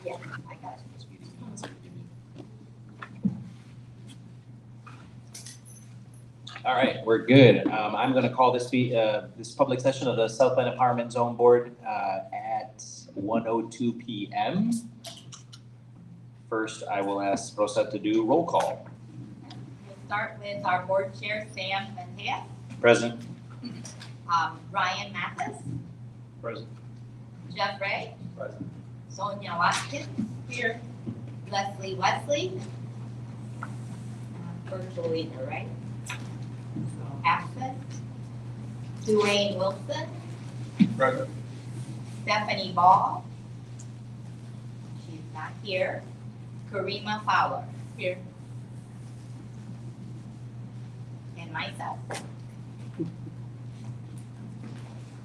Yeah, I got it. All right, we're good. I'm going to call this this public session of the South Bend Empowerment Zone Board at 1:02 p.m. First, I will ask Rosa to do roll call. We'll start with our board chair, Sam Ventea, Present. Ryan Mathis, Present. Jeff Ray, Present. Sonia Watkins, here, Leslie Wesley, virtual either, right? So absent. Dwayne Wilson, Present. Stephanie Ball, she's not here. Karima Fowler, here. And myself.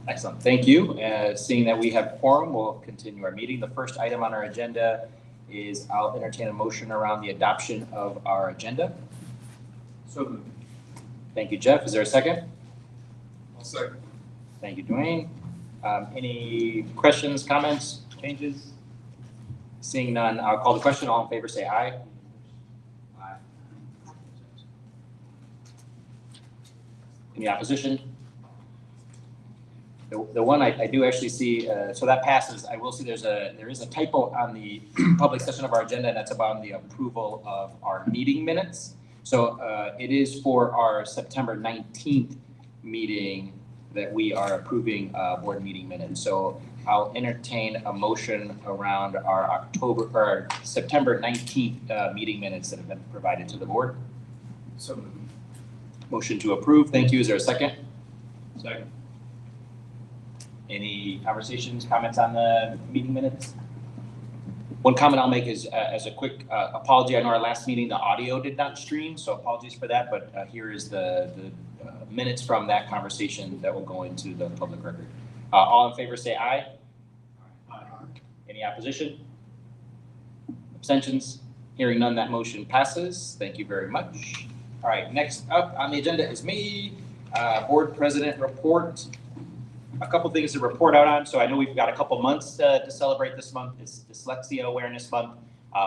Excellent, thank you. Seeing that we have quorum, we'll continue our meeting. The first item on our agenda is I'll entertain a motion around the adoption of our agenda. So moved. Thank you, Jeff. Is there a second? I'll second. Thank you, Dwayne. Any questions, comments, changes? Seeing none, I'll call the question. All in favor, say aye. Aye. Any opposition? The one I do actually see, so that passes. I will see there is a typo on the public session of our agenda, and that's about the approval of our meeting minutes. So it is for our September 19th meeting that we are approving board meeting minutes. So I'll entertain a motion around our September 19th meeting minutes that have been provided to the board. So moved. Motion to approve. Thank you. Is there a second? Second. Any conversations, comments on the meeting minutes? One comment I'll make is as a quick apology. I know our last meeting, the audio did not stream, so apologies for that. But here is the minutes from that conversation that will go into the public record. All in favor say aye. Aye. Any opposition? Abstentions? Hearing none, that motion passes. Thank you very much. All right, next up on the agenda is me, board president report. A couple things to report out on. So I know we've got a couple months to celebrate this month. It's Dyslexia Awareness Month,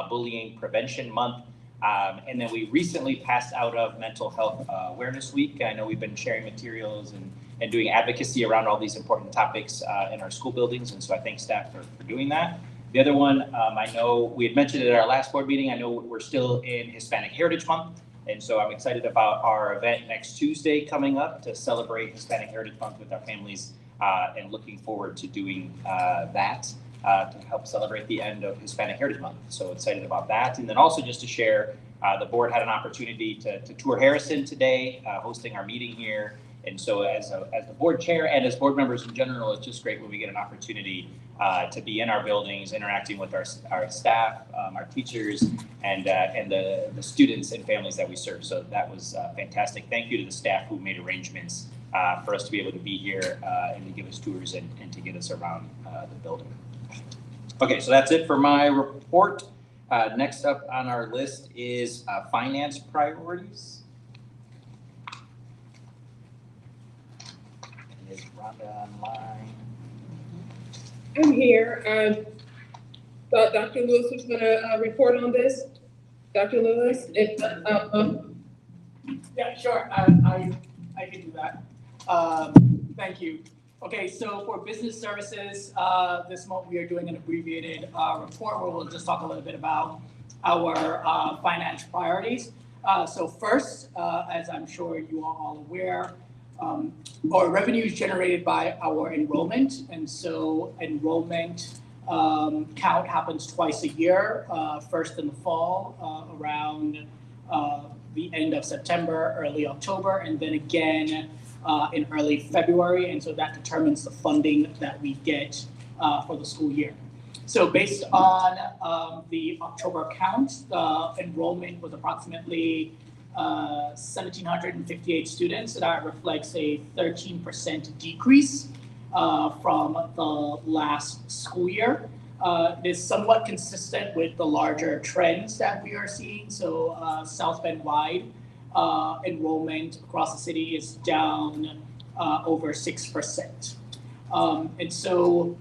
Bullying Prevention Month. And then we recently passed out of Mental Health Awareness Week. I know we've been sharing materials and doing advocacy around all these important topics in our school buildings. And so I thank staff for doing that. The other one, I know we had mentioned it at our last board meeting. I know we're still in Hispanic Heritage Month. And so I'm excited about our event next Tuesday coming up to celebrate Hispanic Heritage Month with our families. And looking forward to doing that to help celebrate the end of Hispanic Heritage Month. So excited about that. And then also just to share, the board had an opportunity to tour Harrison today, hosting our meeting here. And so as the board chair and as board members in general, it's just great when we get an opportunity to be in our buildings, interacting with our staff, our teachers, and the students and families that we serve. So that was fantastic. Thank you to the staff who made arrangements for us to be able to be here and to give us tours and to get us around the building. Okay, so that's it for my report. Next up on our list is finance priorities. Is Rhonda online? I'm here. Thought Dr. Lewis was gonna report on this. Dr. Lewis, Yeah, sure. I can do that. Thank you. Okay, so for business services, this month we are doing an abbreviated report where we'll just talk a little bit about our finance priorities. So first, as I'm sure you are all aware, our revenue is generated by our enrollment. And so enrollment count happens twice a year, first in the fall around the end of September, early October, and then again in early February. And so that determines the funding that we get for the school year. So based on the October count, enrollment was approximately 1,758 students. That reflects a 13% decrease from the last school year. It is somewhat consistent with the larger trends that we are seeing. So South Bend wide enrollment across the city is down over 6%. And so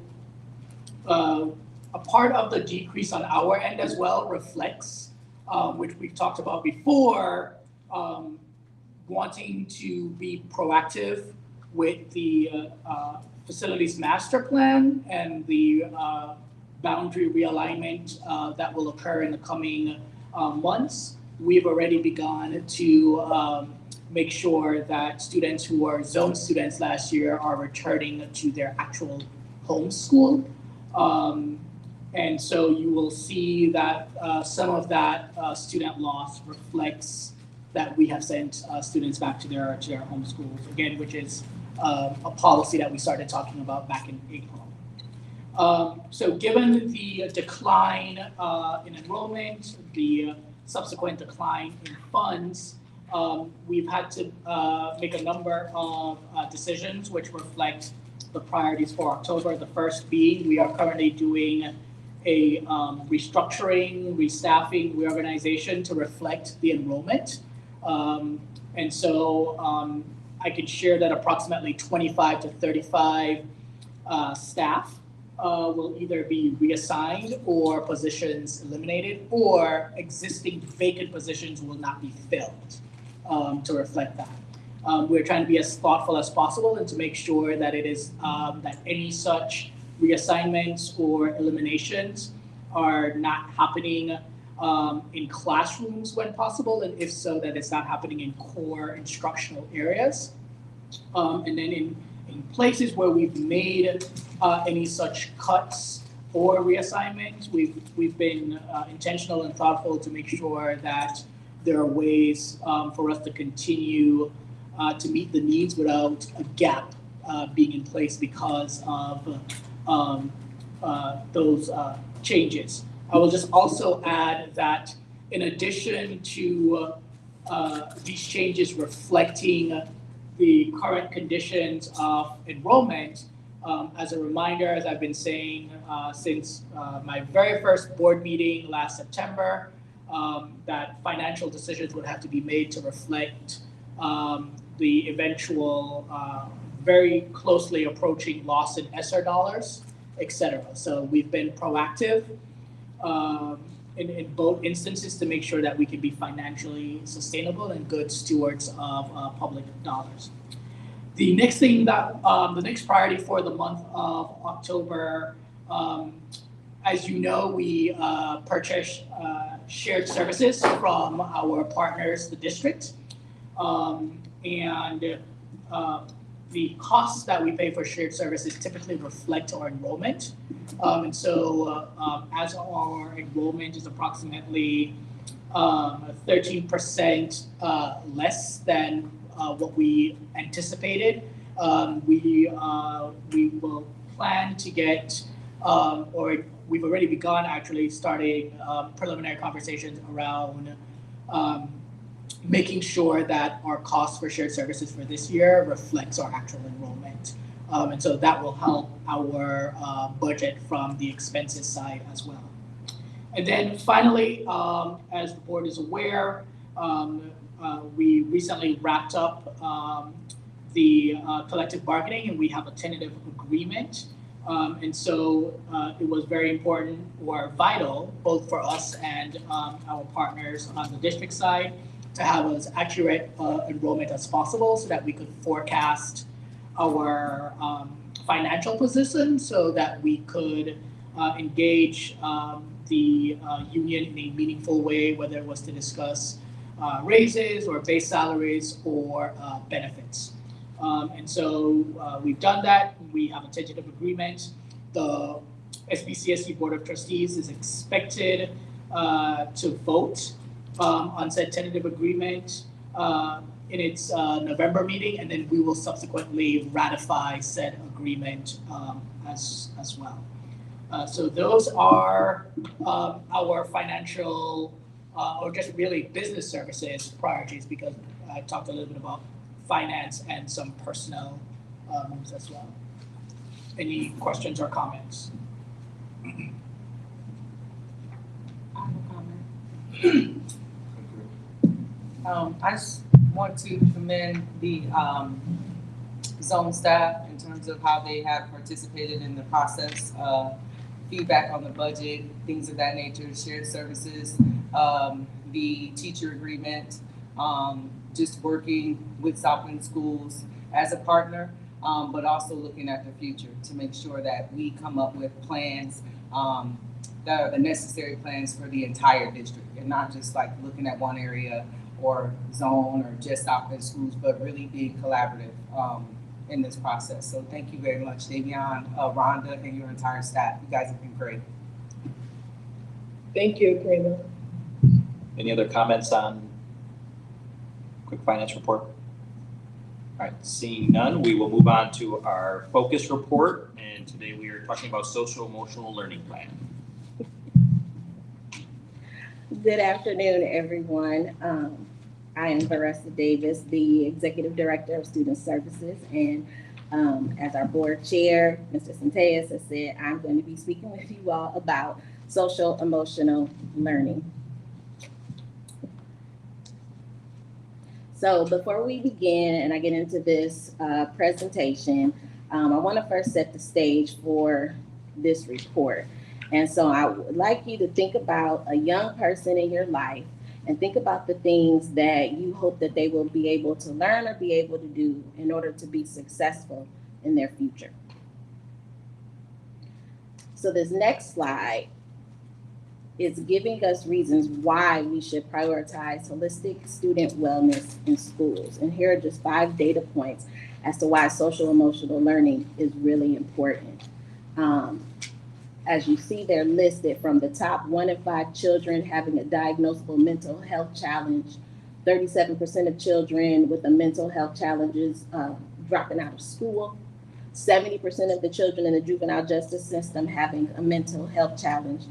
A part of the decrease on our end as well reflects, which we've talked about before, wanting to be proactive with the facilities master plan and the boundary realignment that will occur in the coming months. We've already begun to make sure that students who are zone students last year are returning to their actual home school. And so you will see that some of that student loss reflects that we have sent students back to their home schools, again, which is a policy that we started talking about back in April. So given the decline in enrollment, the subsequent decline in funds, we've had to make a number of decisions which reflect the priorities for October. The first being we are currently doing a restructuring, restaffing, reorganization to reflect the enrollment. And so I can share that approximately 25 to 35 staff will either be reassigned or positions eliminated, or existing vacant positions will not be filled to reflect that. We're trying to be as thoughtful as possible and to make sure that it is that any such reassignments or eliminations are not happening in classrooms when possible, and if so, that it's not happening in core instructional areas. And then in places where we've made any such cuts or reassignments, we've been intentional and thoughtful to make sure that there are ways for us to continue to meet the needs without a gap being in place because of those changes. I will just also add that in addition to these changes reflecting the current conditions of enrollment, as a reminder, as I've been saying since my very first board meeting last September, that financial decisions would have to be made to reflect the eventual very closely approaching loss in ESSER dollars, et cetera. So we've been proactive in both instances to make sure that we can be financially sustainable and good stewards of public dollars. The next thing that, the next priority for the month of October, as you know, we purchase shared services from our partners, the district. And the costs that we pay for shared services typically reflect our enrollment. And so as our enrollment is approximately 13% less than what we anticipated, we will plan to get, or we've already begun actually starting preliminary conversations around making sure that our costs for shared services for this year reflects our actual enrollment. And so that will help our budget from the expenses side as well. And then finally, as the board is aware, we recently wrapped up the collective bargaining, and we have a tentative agreement. And so it was very important or vital, both for us and our partners on the district side, to have as accurate enrollment as possible so that we could forecast our financial position so that we could engage the union in a meaningful way, whether it was to discuss raises or base salaries or benefits. And so we've done that. We have a tentative agreement. The SBCSU Board of Trustees is expected to vote on said tentative agreement in its November meeting, and then we will subsequently ratify said agreement as well. So those are our financial or just really business services priorities, because I talked a little bit about finance and some personnel moves as well. Any questions or comments? I have a comment. I just want to commend the zone staff in terms of how they have participated in the process feedback on the budget, things of that nature, shared services, the teacher agreement, just working with Southland Schools as a partner, but also looking at the future to make sure that we come up with plans that are the necessary plans for the entire district, and not just like looking at one area or zone or just Southland Schools, but really being collaborative in this process. So thank you very much, Davion, Rhonda, and your entire staff. You guys have been great. Thank you, Karina. Any other comments on quick finance report? All right, seeing none, we will move on to our focus report. And today we are talking about social emotional learning plan. Good afternoon, everyone. I am Vanessa Davis, the Executive Director of Student Services, and as our board chair, Mr. Centellas has said, I'm going to be speaking with you all about social emotional learning. So before we begin and I get into this presentation, I want to first set the stage for this report. And so I would like you to think about a young person in your life and think about the things that you hope that they will be able to learn or be able to do in order to be successful in their future. So this next slide is giving us reasons why we should prioritize holistic student wellness in schools. And here are just 5 data points as to why social emotional learning is really important. As you see, they're listed from the top 1 in 5 children having a diagnosable mental health challenge, 37% of children with a mental health challenges dropping out of school, 70% of the children in the juvenile justice system having a mental health challenge,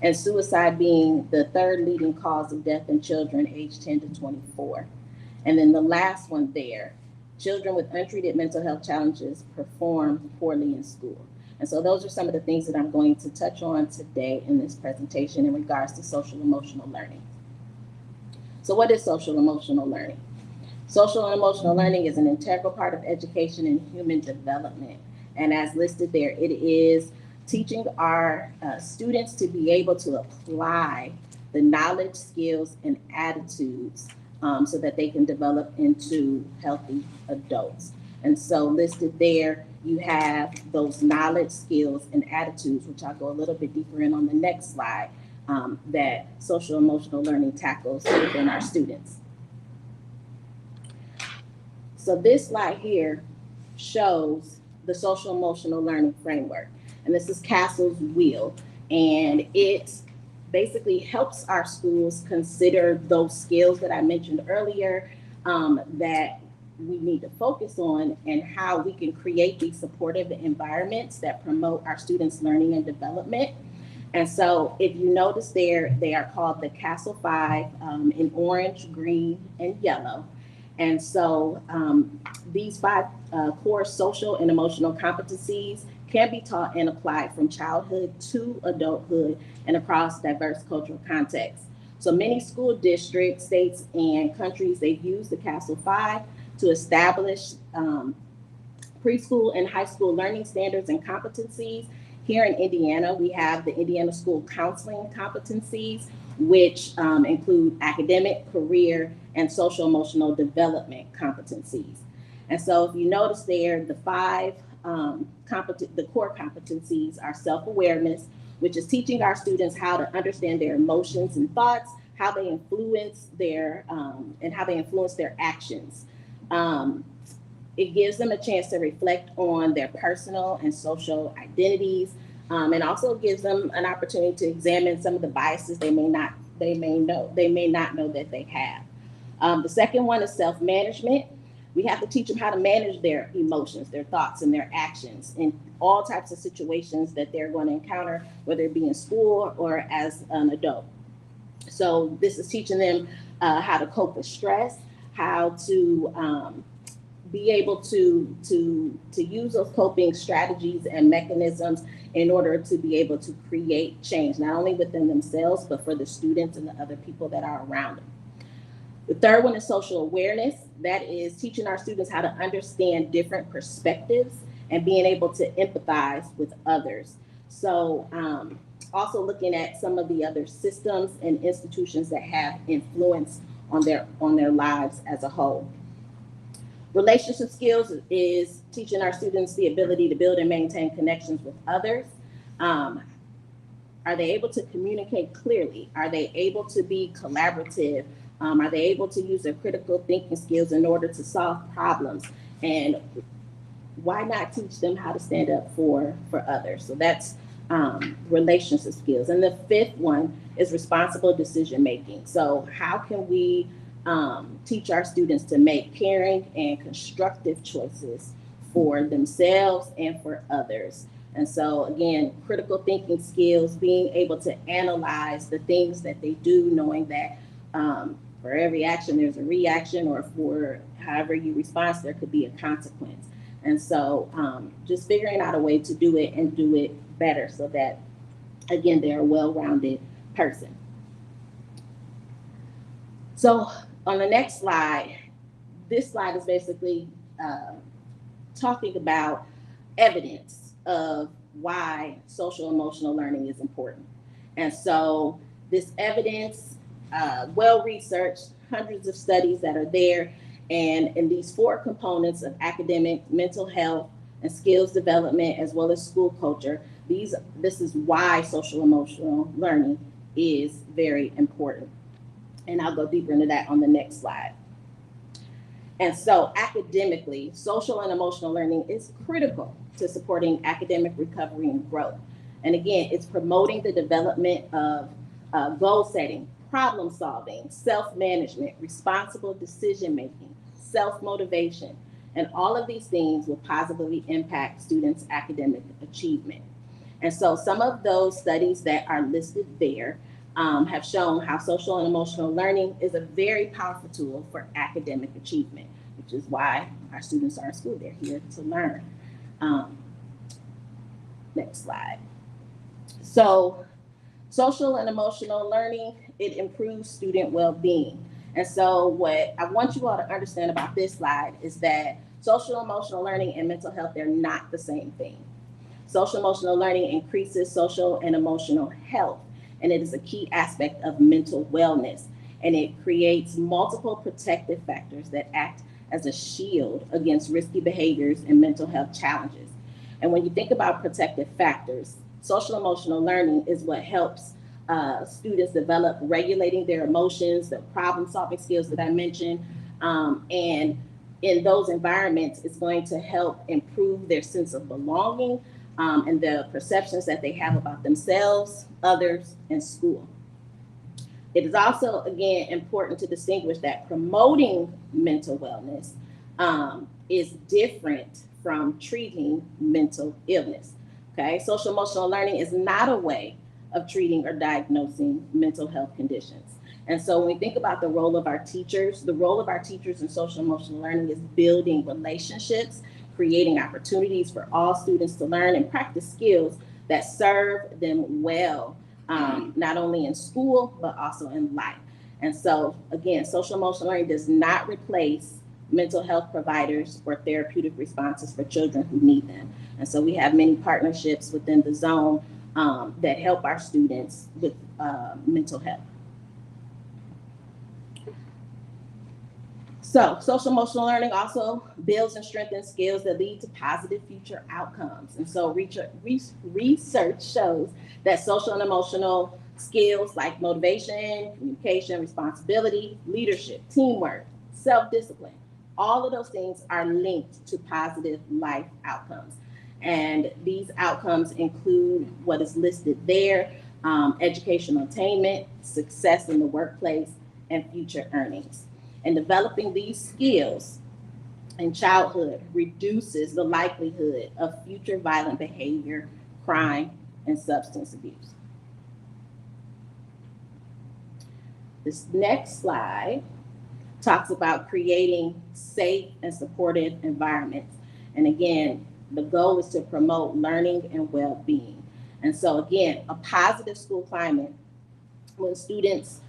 and suicide being the 3rd leading cause of death in children aged 10 to 24. And then the last one there, children with untreated mental health challenges perform poorly in school. And so those are some of the things that I'm going to touch on today in this presentation in regards to social emotional learning. So what is social emotional learning? Social and emotional learning is an integral part of education and human development. And as listed there, it is teaching our students to be able to apply the knowledge, skills, and attitudes so that they can develop into healthy adults. And so listed there, you have those knowledge, skills, and attitudes, which I'll go a little bit deeper in on the next slide, that social emotional learning tackles within our students. So this slide here shows the social emotional learning framework. And this is Castle's wheel. And it basically helps our schools consider those skills that I mentioned earlier that we need to focus on, and how we can create these supportive environments that promote our students' learning and development. And so if you notice there, they are called the Castle 5 in orange, green, and yellow. And so these 5 core social and emotional competencies can be taught and applied from childhood to adulthood and across diverse cultural contexts. So many school districts, states, and countries, they've used the Castle 5 to establish preschool and high school learning standards and competencies. Here in Indiana, we have the Indiana School Counseling competencies, which include academic, career, and social emotional development competencies. And so if you notice there, the 5 the core competencies are self-awareness, which is teaching our students how to understand their emotions and thoughts, how they influence their and how they influence their actions. It gives them a chance to reflect on their personal and social identities, and also gives them an opportunity to examine some of the biases they may not know that they have. The second one is self-management. We have to teach them how to manage their emotions, their thoughts, and their actions in all types of situations that they're going to encounter, whether it be in school or as an adult. So this is teaching them how to cope with stress, how to be able to use those coping strategies and mechanisms in order to be able to create change, not only within themselves, but for the students and the other people that are around them. The third one is social awareness. That is teaching our students how to understand different perspectives and being able to empathize with others. So also looking at some of the other systems and institutions that have influence on their lives as a whole. Relationship skills is teaching our students the ability to build and maintain connections with others. Are they able to communicate clearly? Are they able to be collaborative? Are they able to use their critical thinking skills in order to solve problems? And why not teach them how to stand up for others? So that's relationship skills. And the fifth one is responsible decision making. So how can we teach our students to make caring and constructive choices for themselves and for others? And so again, critical thinking skills, being able to analyze the things that they do, knowing that for every action there's a reaction, or for however you respond, there could be a consequence. And so just figuring out a way to do it and do it better so that, again, they're a well-rounded person. So on the next slide, this slide is basically talking about evidence of why social emotional learning is important. And so this evidence, well-researched, hundreds of studies that are there, and in these four components of academic, mental health, and skills development, as well as school culture, this is why social emotional learning is very important. And I'll go deeper into that on the next slide. And so academically, social and emotional learning is critical to supporting academic recovery and growth. And again, it's promoting the development of goal setting, problem solving, self-management, responsible decision-making, self-motivation, and all of these things will positively impact students' academic achievement. And so some of those studies that are listed there have shown how social and emotional learning is a very powerful tool for academic achievement, which is why our students are in school. They're here to learn. Next slide. So social and emotional learning, it improves student well-being. And so what I want you all to understand about this slide is that social emotional learning and mental health, they're not the same thing. Social emotional learning increases social and emotional health, and it is a key aspect of mental wellness. And it creates multiple protective factors that act as a shield against risky behaviors and mental health challenges. And when you think about protective factors, social emotional learning is what helps students develop regulating their emotions, the problem solving skills that I mentioned. And in those environments, it's going to help improve their sense of belonging and the perceptions that they have about themselves, others, and school. It is also, again, important to distinguish that promoting mental wellness is different from treating mental illness. Okay, social emotional learning is not a way of treating or diagnosing mental health conditions. And so when we think about the role of our teachers, the role of our teachers in social emotional learning is building relationships, creating opportunities for all students to learn and practice skills that serve them well, not only in school, but also in life. And so again, social emotional learning does not replace mental health providers or therapeutic responses for children who need them. And so we have many partnerships within the zone that help our students with mental health. So social emotional learning also builds and strengthens skills that lead to positive future outcomes. And so research shows that social and emotional skills like motivation, communication, responsibility, leadership, teamwork, self-discipline, all of those things are linked to positive life outcomes. And these outcomes include what is listed there, educational attainment, success in the workplace, and future earnings. And developing these skills in childhood reduces the likelihood of future violent behavior, crime, and substance abuse. This next slide talks about creating safe and supportive environments. And again, the goal is to promote learning and well-being. And so again, a positive school climate when students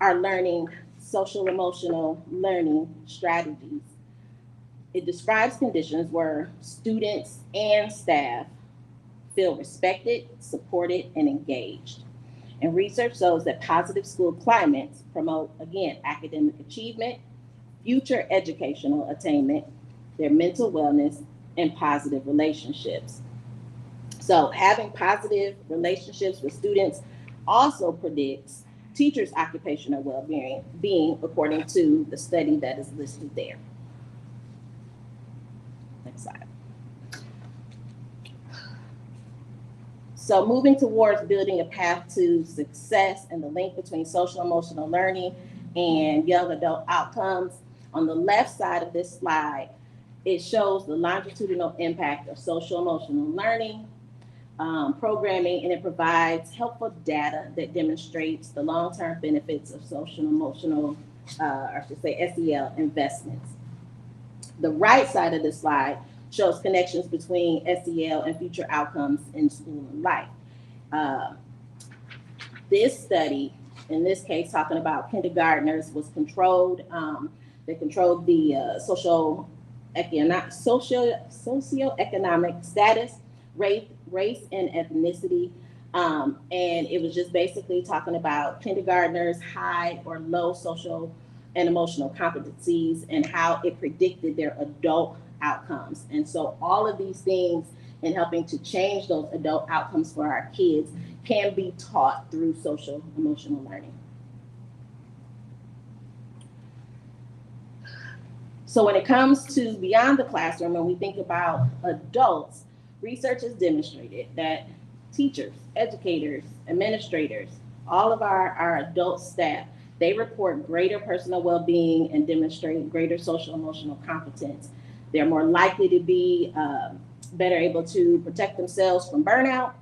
are learning social emotional learning strategies. It describes conditions where students and staff feel respected, supported, and engaged. And research shows that positive school climates promote, again, academic achievement, future educational attainment, their mental wellness, and positive relationships. So having positive relationships with students also predicts teachers' occupational well-being according to the study that is listed there. Next slide. So moving towards building a path to success and the link between social emotional learning and young adult outcomes, on the left side of this slide, it shows the longitudinal impact of social emotional learning programming, and it provides helpful data that demonstrates the long-term benefits of social emotional, I should say SEL investments. The right side of the slide shows connections between SEL and future outcomes in school and life. This study, in this case, talking about kindergartners, was controlled. They controlled the socioeconomic status, race and ethnicity, and it was just basically talking about kindergartners' high or low social and emotional competencies and how it predicted their adult outcomes. And so all of these things in helping to change those adult outcomes for our kids can be taught through social emotional learning. So when it comes to beyond the classroom, when we think about adults, research has demonstrated that teachers, educators, administrators, all of our adult staff, they report greater personal well-being and demonstrate greater social emotional competence. They're more likely to be better able to protect themselves from burnout,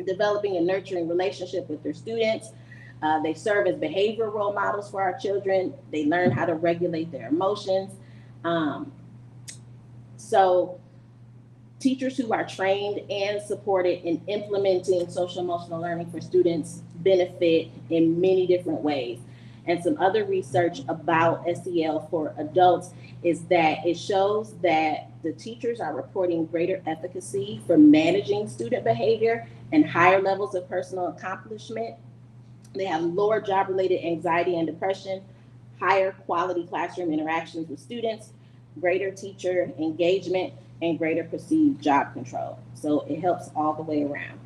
developing and nurturing relationship with their students. They serve as behavior role models for our children. They learn how to regulate their emotions. So teachers who are trained and supported in implementing social emotional learning for students benefit in many different ways. And some other research about SEL for adults is that it shows that the teachers are reporting greater efficacy for managing student behavior and higher levels of personal accomplishment. They have lower job-related anxiety and depression, higher quality classroom interactions with students, greater teacher engagement, and greater perceived job control. So it helps all the way around.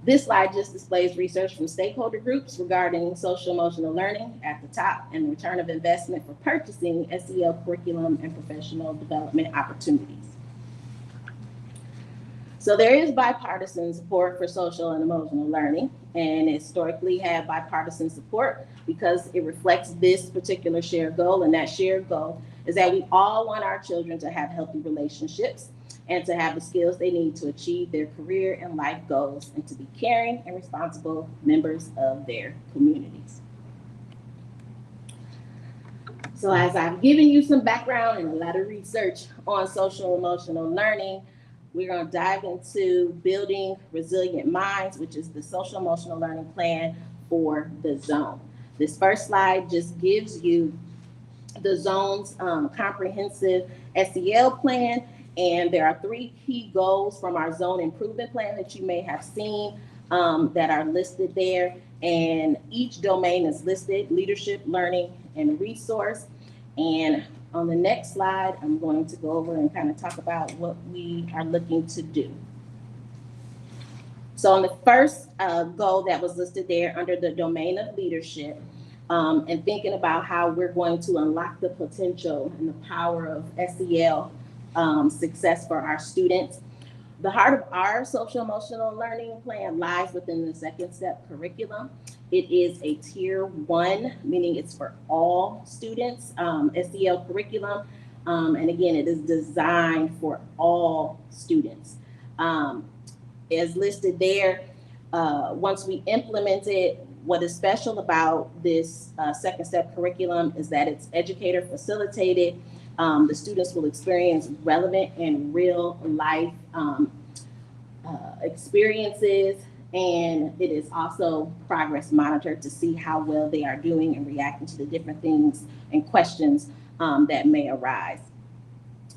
This slide just displays research from stakeholder groups regarding social emotional learning at the top and return of investment for purchasing SEL curriculum and professional development opportunities. So there is bipartisan support for social and emotional learning, and historically had bipartisan support because it reflects this particular shared goal, and that shared goal is that we all want our children to have healthy relationships and to have the skills they need to achieve their career and life goals and to be caring and responsible members of their communities. So as I've given you some background and a lot of research on social emotional learning, we're going to dive into building resilient minds, which is the social emotional learning plan for the zone. This first slide just gives you the zone's comprehensive SEL plan. And there are 3 key goals from our zone improvement plan that you may have seen that are listed there. And each domain is listed: leadership, learning, and resource. And on the next slide, I'm going to go over and kind of talk about what we are looking to do. So on the first goal that was listed there under the domain of leadership, and thinking about how we're going to unlock the potential and the power of SEL success for our students. The heart of our social emotional learning plan lies within the second step curriculum. It is a tier 1, meaning it's for all students, SEL curriculum. And again, it is designed for all students. As listed there, once we implement it, what is special about this second step curriculum is that it's educator facilitated. The students will experience relevant and real life experiences, and it is also progress monitored to see how well they are doing and reacting to the different things and questions that may arise.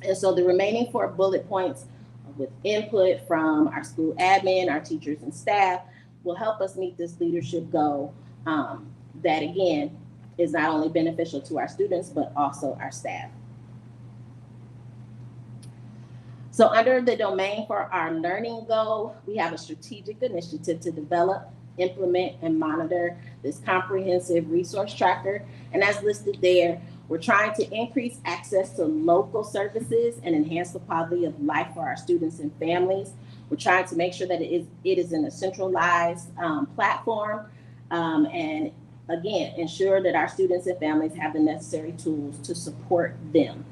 And so the remaining 4 bullet points are with input from our school admin, our teachers and staff, will help us meet this leadership goal that, again, is not only beneficial to our students, but also our staff. So under the domain for our learning goal, we have a strategic initiative to develop, implement, and monitor this comprehensive resource tracker. And as listed there, we're trying to increase access to local services and enhance the quality of life for our students and families. We're trying to make sure that it is in a centralized platform, and again, ensure that our students and families have the necessary tools to support them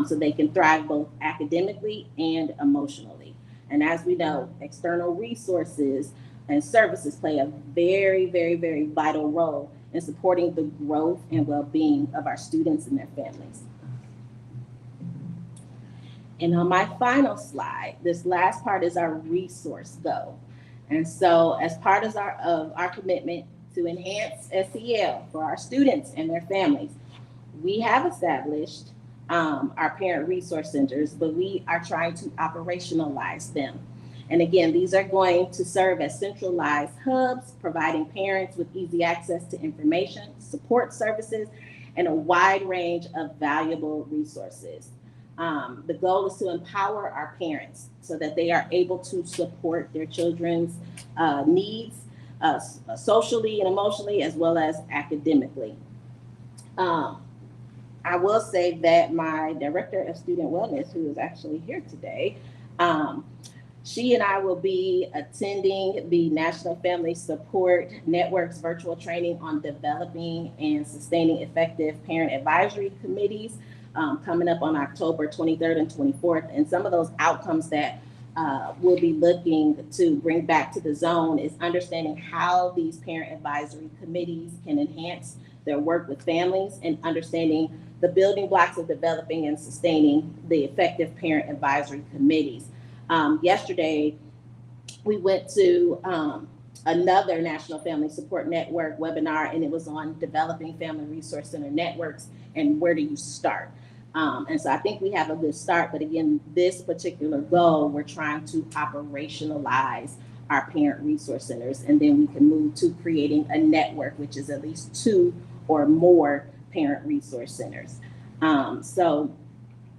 so they can thrive both academically and emotionally. And as we know, external resources and services play a very, very, very vital role in supporting the growth and well-being of our students and their families. And on my final slide, this last part is our resource goal. And so as part of our commitment to enhance SEL for our students and their families, we have established our parent resource centers, but we are trying to operationalize them. And again, these are going to serve as centralized hubs, providing parents with easy access to information, support services, and a wide range of valuable resources. The goal is to empower our parents so that they are able to support their children's needs socially and emotionally, as well as academically. I will say that my director of student wellness, who is actually here today, she and I will be attending the National Family Support Network's virtual training on developing and sustaining effective parent advisory committees coming up on October 23rd and 24th. And some of those outcomes that we'll be looking to bring back to the zone is understanding how these parent advisory committees can enhance their work with families and understanding the building blocks of developing and sustaining the effective parent advisory committees. Yesterday, we went to another National Family Support Network webinar, and it was on developing family resource center networks and where do you start. And so I think we have a good start, but again, this particular goal, we're trying to operationalize our parent resource centers, and then we can move to creating a network, which is at least 2 or more parent resource centers. So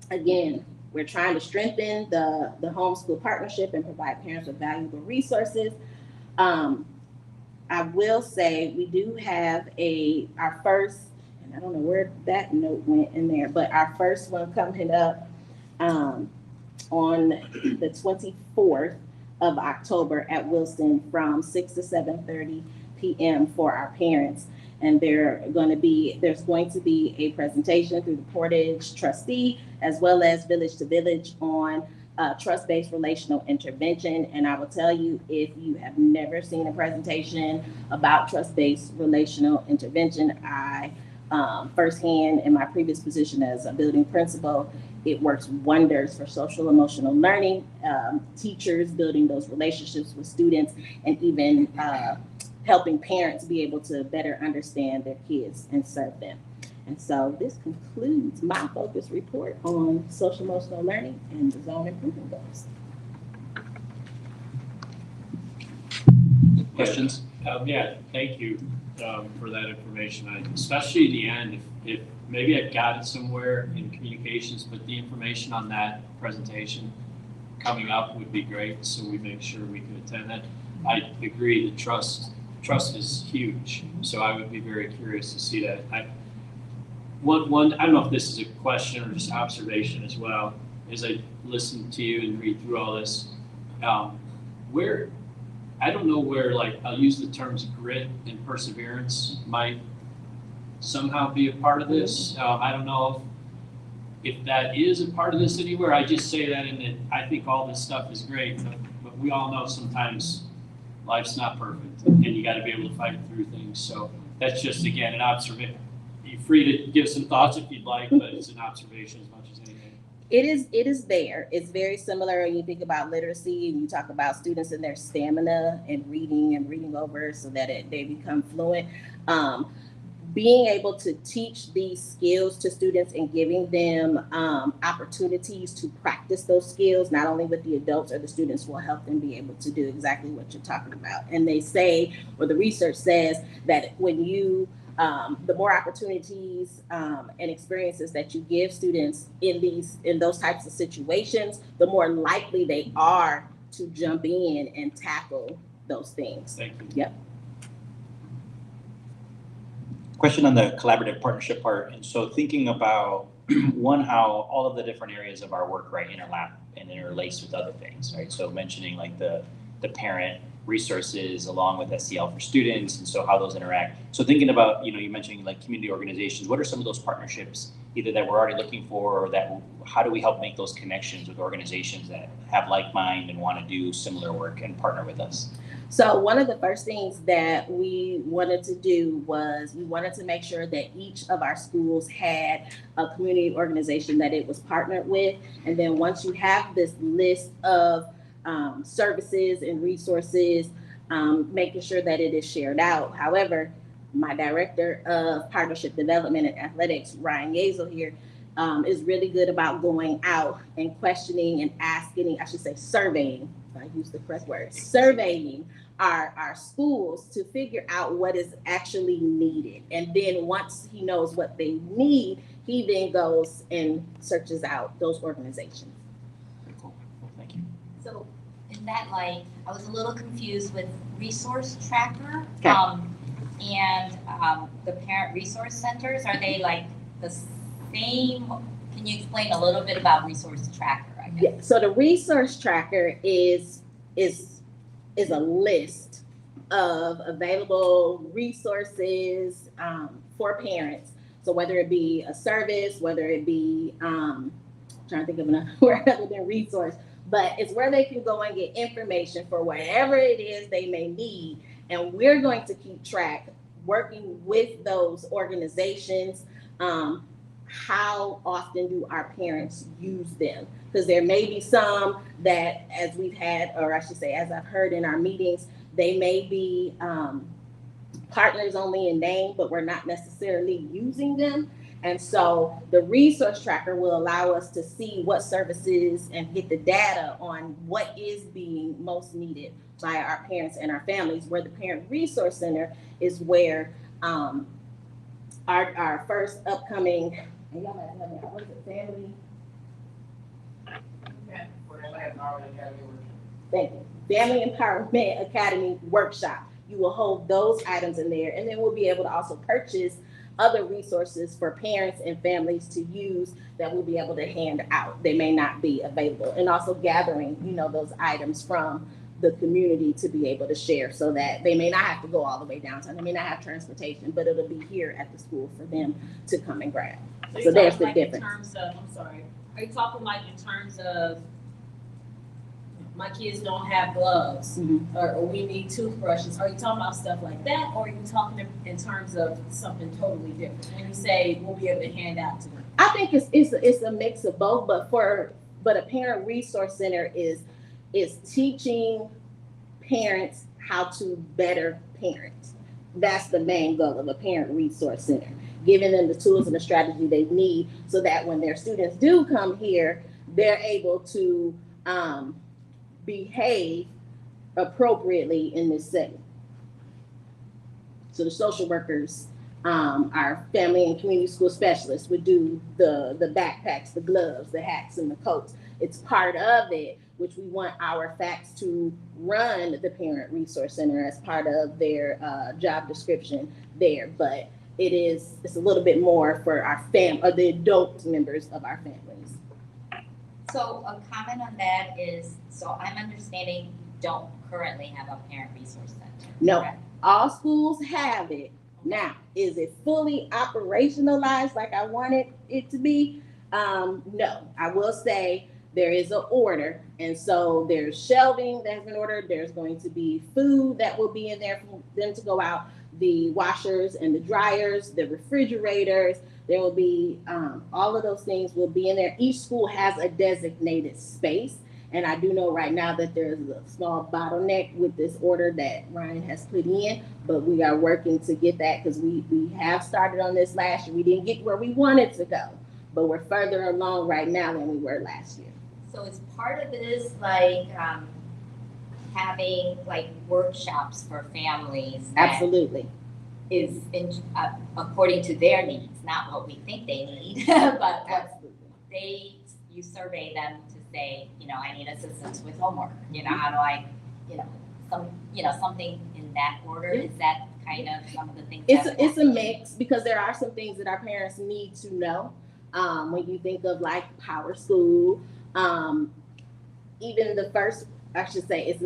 again, we're trying to strengthen the homeschool partnership and provide parents with valuable resources. I will say we do have our first, and I don't know where that note went in there, but our first one coming up on the 24th of October at Wilson from 6 to 7:30 p.m. for our parents. And there's going to be a presentation through the Portage trustee, as well as Village to Village on trust-based relational intervention. And I will tell you, if you have never seen a presentation about trust-based relational intervention, I firsthand in my previous position as a building principal, it works wonders for social emotional learning, teachers building those relationships with students, and even helping parents be able to better understand their kids and serve them. And so this concludes my focus report on social emotional learning and the zone improvement goals. Questions? Yeah, thank you for that information. Especially in the end, if maybe I got it somewhere in communications, but the information on that presentation coming up would be great, so we make sure we can attend that. I agree that trust is huge, so I would be very curious to see that. I don't know if this is a question or just observation as well, as I listen to you and read through all this, I don't know where, like, I'll use the terms grit and perseverance might somehow be a part of this. I don't know if that is a part of this anywhere. I just say that in that I think all this stuff is great, but we all know sometimes life's not perfect, and you got to be able to fight through things. So that's just, again, an observation. You're free to give some thoughts if you'd like, but it's an observation as much as anything. It is there. It's very similar when you think about literacy and you talk about students and their stamina and reading over so that they become fluent. being able to teach these skills to students and giving them opportunities to practice those skills, not only with the adults or the students, will help them be able to do exactly what you're talking about. And they say, or the research says, that when you the more opportunities and experiences that you give students in those types of situations, the more likely they are to jump in and tackle those things. Thank you. Yep. Question on the collaborative partnership part. And so thinking about one, how all of the different areas of our work, right, interlap and interlace with other things, right? So mentioning like the parent resources along with SEL for students, and so how those interact. So thinking about, you mentioning like community organizations, what are some of those partnerships either that we're already looking for, or that how do we help make those connections with organizations that have like mind and want to do similar work and partner with us? So one of the first things that we wanted to do was we wanted to make sure that each of our schools had a community organization that it was partnered with. And then once you have this list of services and resources, making sure that it is shared out. However, my director of partnership development and athletics, Ryan Yazel here, is really good about going out and questioning and asking, I should say surveying, if I use the correct word, surveying our schools to figure out what is actually needed. And then once he knows what they need, he then goes and searches out those organizations. Cool. Well, thank you. So in that light, I was a little confused with resource tracker. Okay. And the parent resource centers, are they like the same? Can you explain a little bit about resource tracker? I guess? Yeah. So the resource tracker is a list of available resources for parents. So whether it be a service, whether it be trying to think of another word other than resource, but it's where they can go and get information for whatever it is they may need. And we're going to keep track, working with those organizations, how often do our parents use them? Because there may be some that, as we've had, or I should say, as I've heard in our meetings, they may be partners only in name, but we're not necessarily using them. And so the resource tracker will allow us to see what services and get the data on what is being most needed by our parents and our families, where the Parent Resource Center is where our first upcoming, and y'all might help me out, what is it, family? Thank you. Family Empowerment Academy workshop. You will hold those items in there, and then we'll be able to also purchase other resources for parents and families to use that we'll be able to hand out. They may not be available, and also gathering, those items from the community to be able to share, so that they may not have to go all the way downtown. They may not have transportation, but it'll be here at the school for them to come and grab. So there's the difference. In terms of, I'm sorry, are you talking like in terms of my kids don't have gloves, or we need toothbrushes? Are you talking about stuff like that, or are you talking in terms of something totally different? When you say we'll be able to hand out to them, I think it's a mix of both. But a Parent Resource Center is teaching parents how to better parent. That's the main goal of a Parent Resource Center, giving them the tools and the strategy they need so that when their students do come here, they're able to behave appropriately in this setting. So the social workers, our family and community school specialists would do the backpacks, the gloves, the hats, and the coats. It's part of it, which we want our FACs to run the Parent Resource Center as part of their job description there. But it's a little bit more for our the adult members of our families. So a comment on that is, so I'm understanding you don't currently have a parent resource center. No, correct? all schools have it. Now, is it fully operationalized like I wanted it to be? No, I will say there is an order. And so there's shelving that's been ordered. There's going to be food that will be in there for them to go out, the washers and the dryers, the refrigerators. There will be, all of those things will be in there. Each school has a designated space. And I do know right now that there's a small bottleneck with this order that Ryan has put in, but we are working to get that because we have started on this last year. We didn't get where we wanted to go, but we're further along right now than we were last year. So is part of this like, having like workshops for families? that Absolutely. Is according to their needs, not what we think they need, but what Absolutely. you survey them to say, I need assistance with homework, how do I, something in that order, is that kind of some of the things? It's a mix because there are some things that our parents need to know. When you think of like Power School, even the first, I should say, it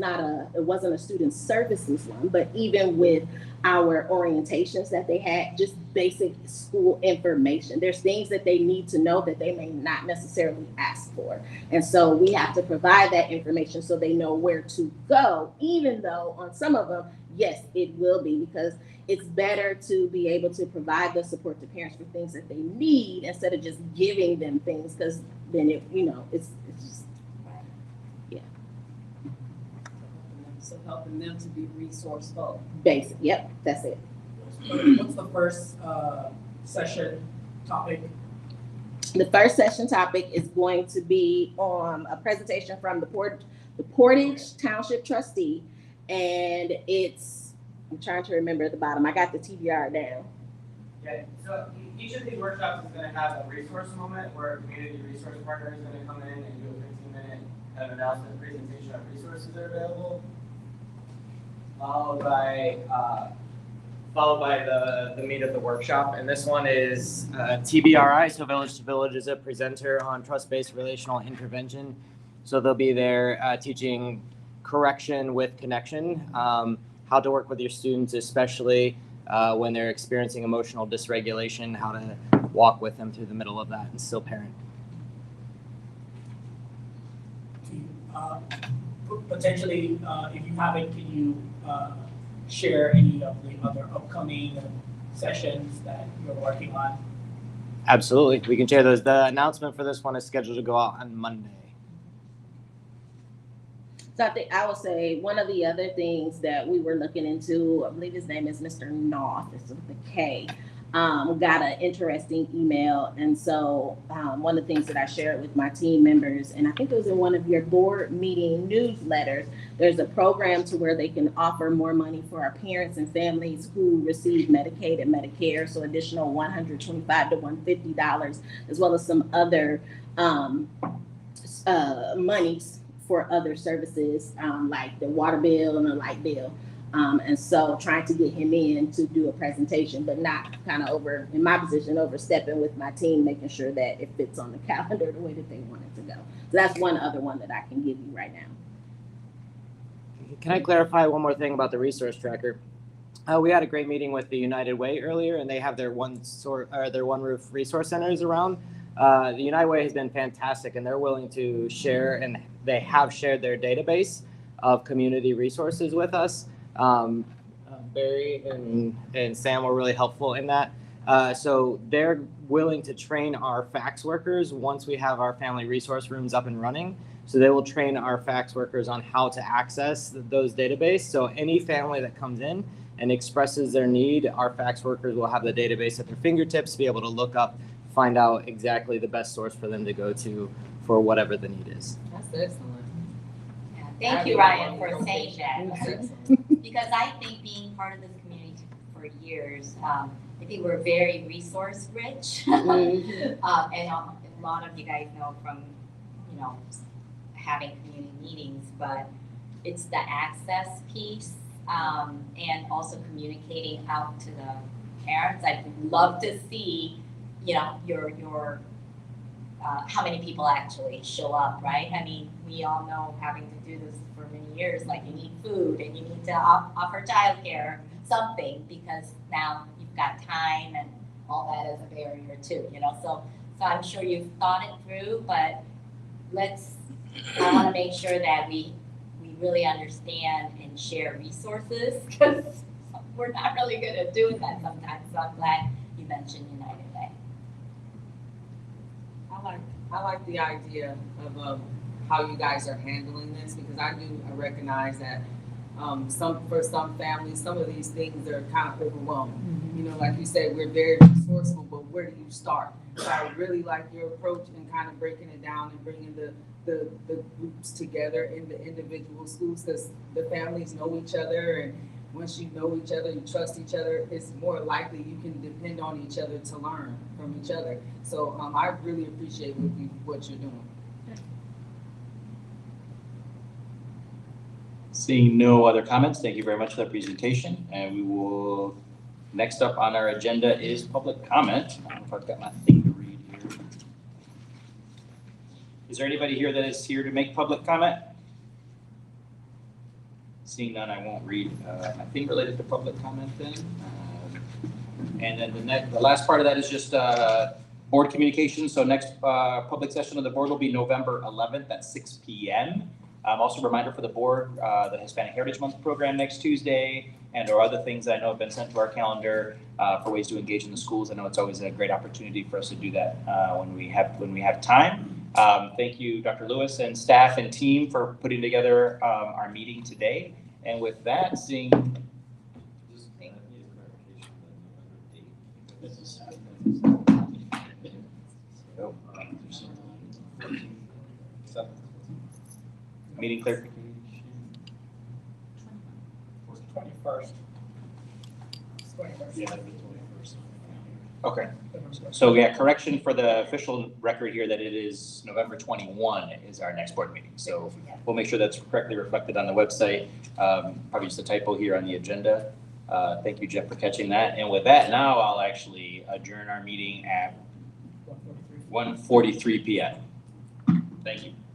wasn't a student services one, but even with our orientations that they had, just basic school information. There's things that they need to know that they may not necessarily ask for. And so we have to provide that information so they know where to go, even though on some of them, yes, it will be, because it's better to be able to provide the support to parents for things that they need instead of just giving them things, because then it's just, yeah. So helping them to be resourceful. Basic, yep, that's it. What's the first session topic? The first session topic is going to be on a presentation from the Portage Township trustee, and I'm trying to remember at the bottom. I got the TBR down. Okay, so each of these workshops is going to have a resource moment where a community resource partner is going to come in and do a 15-minute kind of announcement presentation of resources that are available, followed by the meat of the workshop. And this one is TBRI, so Village to Village is a presenter on trust-based relational intervention. So they'll be there teaching correction with connection, how to work with your students, especially when they're experiencing emotional dysregulation, how to walk with them through the middle of that and still parent. Potentially, if you haven't, can you share any of the other upcoming sessions that you're working on? Absolutely, we can share those. The announcement for this one is scheduled to go out on Monday. So I think I would say one of the other things that we were looking into, I believe his name is Mr. Noth, it's with a K, got an interesting email. And so one of the things that I shared with my team members, and I think it was in one of your board meeting newsletters, there's a program to where they can offer more money for our parents and families who receive Medicaid and Medicare, so additional $125 to $150, as well as some other monies for other services, like the water bill and the light bill. And so trying to get him in to do a presentation, but not kind of in my position, overstepping with my team, making sure that it fits on the calendar the way that they want it to go. So that's one other one that I can give you right now. Can I clarify one more thing about the resource tracker? We had a great meeting with the United Way earlier, and they have their one roof resource centers around. The United Way has been fantastic, and they're willing to share, and they have shared their database of community resources with us. Barry and Sam were really helpful in that. So they're willing to train our fax workers once we have our family resource rooms up and running. So they will train our fax workers on how to access those databases. So any family that comes in and expresses their need, our fax workers will have the database at their fingertips to be able to look up, find out exactly the best source for them to go to for whatever the need is. That's excellent. Yeah, thank you, Ryan, for saying that. Because I think being part of this community for years, I think we're very resource rich. And a lot of you guys know from, having community meetings, but it's the access piece, and also communicating out to the parents. I'd love to see, your how many people actually show up, right? I mean, we all know, having to do this for many years, like you need food and you need to offer childcare, something, because now you've got time and all that is a barrier too, So I'm sure you've thought it through, but I want to make sure that we really understand and share resources, because we're not really good at doing that sometimes. So I'm glad you mentioned United Way. I like the idea of how you guys are handling this, because I recognize that for some families, some of these things are kind of overwhelming. You know, like you said, we're very resourceful, but where do you start? So I really like your approach in kind of breaking it down and bringing the groups together in the individual schools, because the families know each other, and once you know each other, you trust each other, it's more likely you can depend on each other to learn from each other. So I really appreciate what you're doing. Seeing no other comments, thank you very much for that presentation. And we will, next up on our agenda is public comment. I don't know if I've got my thing to read here. Is there anybody here that is here to make public comment? Seeing none, I won't read my thing related to public comment then. And then the last part of that is just board communication. So next public session of the board will be November 11th at 6 p.m. Also a reminder for the board, the Hispanic Heritage Month program next Tuesday, and there are other things that I know have been sent to our calendar for ways to engage in the schools. I know it's always a great opportunity for us to do that when we have time. Thank you, Dr. Lewis and staff and team for putting together our meeting today. And with that, seeing. Meeting clarification. 21st. Yeah, the 21st. Okay. So yeah, correction for the official record here that it is November 21 is our next board meeting. So we'll make sure that's correctly reflected on the website. Probably just a typo here on the agenda. Thank you, Jeff, for catching that. And with that, now I'll actually adjourn our meeting at 1:43 p.m. Thank you.